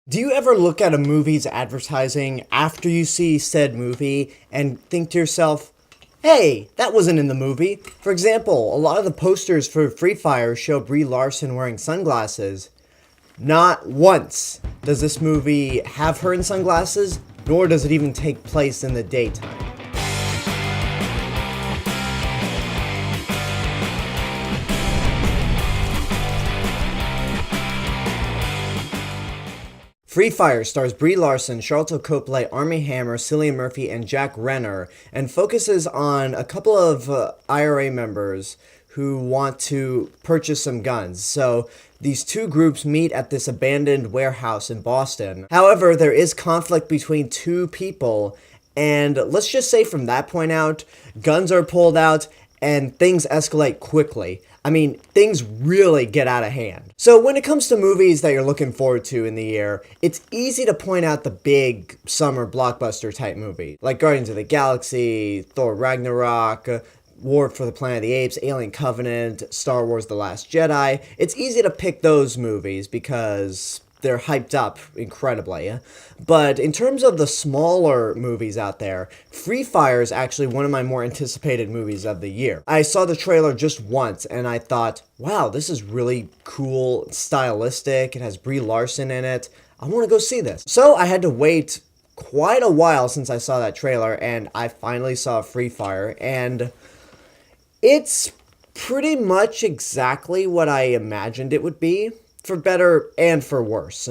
Do you ever look at a movie's advertising after you see said movie and think to yourself, hey, that wasn't in the movie? For example, a lot of the posters for Free Fire show Brie Larson wearing sunglasses. Not once does this movie have her in sunglasses, nor does it even take place in the daytime. Free Fire stars Brie Larson, Sharlto Copley, Armie Hammer, Cillian Murphy, and Jack Reynor, and focuses on a couple of IRA members who want to purchase some guns. So these two groups meet at this abandoned warehouse in Boston. However, there is conflict between two people, and let's just say from that point out, guns are pulled out and things escalate quickly. I mean, things really get out of hand. So when it comes to movies that you're looking forward to in the year, it's easy to point out the big summer blockbuster type movie, like Guardians of the Galaxy, Thor Ragnarok, War for the Planet of the Apes, Alien Covenant, Star Wars The Last Jedi. It's easy to pick those movies because they're hyped up incredibly. But in terms of the smaller movies out there, Free Fire is actually one of my more anticipated movies of the year. I saw the trailer just once and I thought, wow, this is really cool, stylistic, it has Brie Larson in it. I want to go see this. So I had to wait quite a while since I saw that trailer, and I finally saw Free Fire, and it's pretty much exactly what I imagined it would be, for better and for worse.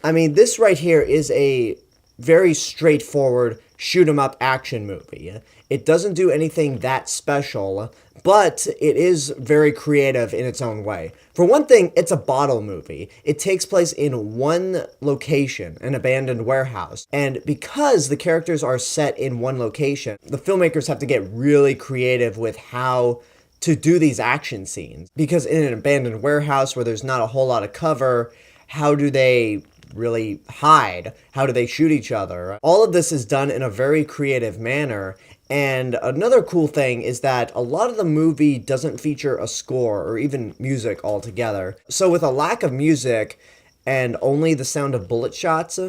I mean, this right here is a very straightforward shoot-'em-up action movie. It doesn't do anything that special, but it is very creative in its own way. For one thing, it's a bottle movie. It takes place in one location, an abandoned warehouse. And because the characters are set in one location, the filmmakers have to get really creative with how to do these action scenes. Because in an abandoned warehouse where there's not a whole lot of cover, how do they really hide? How do they shoot each other? All of this is done in a very creative manner. And another cool thing is that a lot of the movie doesn't feature a score or even music altogether. So with a lack of music and only the sound of bullet shots,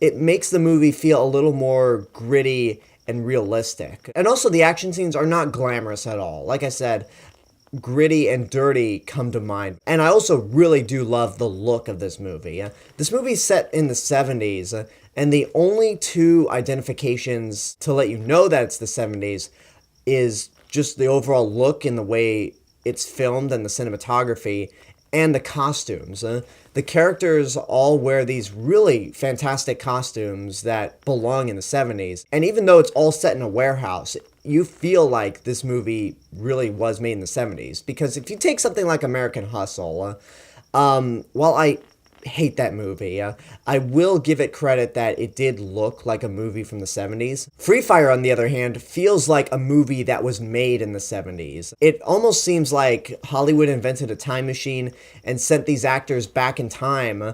it makes the movie feel a little more gritty and realistic. And also the action scenes are not glamorous at all. Like I said, gritty and dirty come to mind. And I also really do love the look of this movie. This movie's set in the 70s, and the only two identifications to let you know that it's the 70s is just the overall look and the way it's filmed and the cinematography and the costumes. The characters all wear these really fantastic costumes that belong in the 70s. And even though it's all set in a warehouse, you feel like this movie really was made in the 70s. Because if you take something like American Hustle, while I hate that movie, I will give it credit that it did look like a movie from the 70s. Free Fire, on the other hand, feels like a movie that was made in the 70s. It almost seems like Hollywood invented a time machine and sent these actors back in time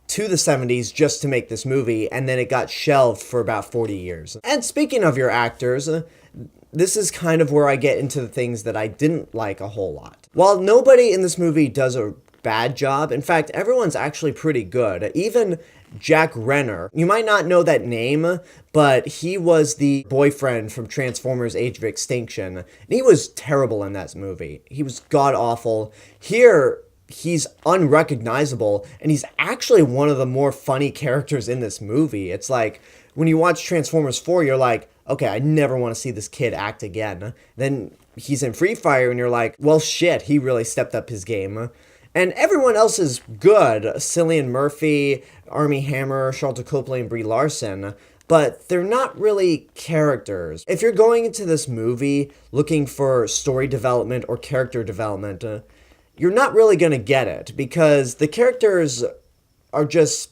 to the 70s just to make this movie, and then it got shelved for about 40 years. And speaking of your actors, this is kind of where I get into the things that I didn't like a whole lot. While nobody in this movie does a bad job, in fact, everyone's actually pretty good. Even Jack Reynor. You might not know that name, but he was the boyfriend from Transformers Age of Extinction, and he was terrible in that movie. He was god-awful. Here, he's unrecognizable, and he's actually one of the more funny characters in this movie. It's like, when you watch Transformers 4, you're like, okay, I never want to see this kid act again. Then he's in Free Fire, and you're like, well, shit, he really stepped up his game. And everyone else is good. Cillian Murphy, Armie Hammer, Sharlto Copley, and Brie Larson. But they're not really characters. If you're going into this movie looking for story development or character development, you're not really going to get it. Because the characters are just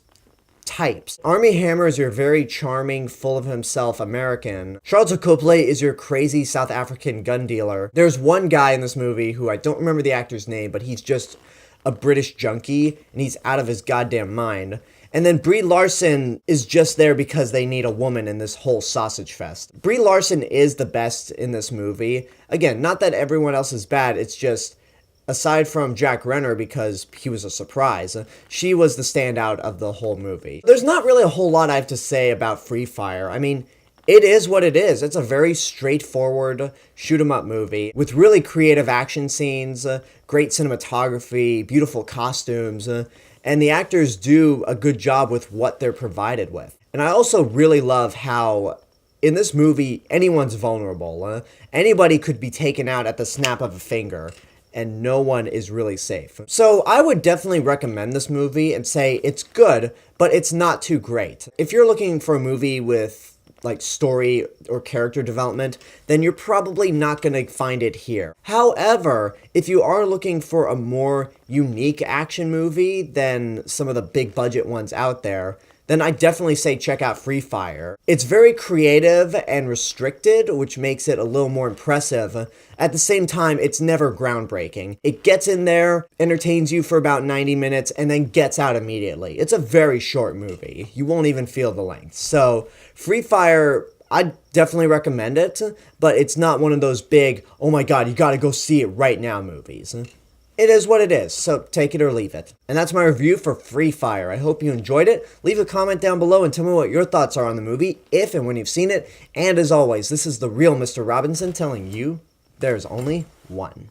types. Armie Hammer is your very charming, full of himself American. Sharlto Copley is your crazy South African gun dealer. There's one guy in this movie who I don't remember the actor's name, but he's just a British junkie, and he's out of his goddamn mind. And then Brie Larson is just there because they need a woman in this whole sausage fest. Brie Larson is the best in this movie. Again, not that everyone else is bad, it's just aside from Jack Reynor because he was a surprise, she was the standout of the whole movie. There's not really a whole lot I have to say about Free Fire. I mean, it is what it is. It's a very straightforward shoot-'em-up movie with really creative action scenes, great cinematography, beautiful costumes, and the actors do a good job with what they're provided with. And I also really love how in this movie, anyone's vulnerable. Anybody could be taken out at the snap of a finger, and no one is really safe. So I would definitely recommend this movie and say it's good, but it's not too great. If you're looking for a movie with like story or character development, then you're probably not going to find it here. However, if you are looking for a more unique action movie than some of the big budget ones out there, then I definitely say check out Free Fire. It's very creative and restricted, which makes it a little more impressive. At the same time, it's never groundbreaking. It gets in there, entertains you for about 90 minutes, and then gets out immediately. It's a very short movie. You won't even feel the length. So, Free Fire, I definitely recommend it, but it's not one of those big, oh my god, you gotta go see it right now movies. It is what it is, so take it or leave it. And that's my review for Free Fire. I hope you enjoyed it. Leave a comment down below and tell me what your thoughts are on the movie, if and when you've seen it. And as always, this is the real Mr. Robinson telling you there's only one.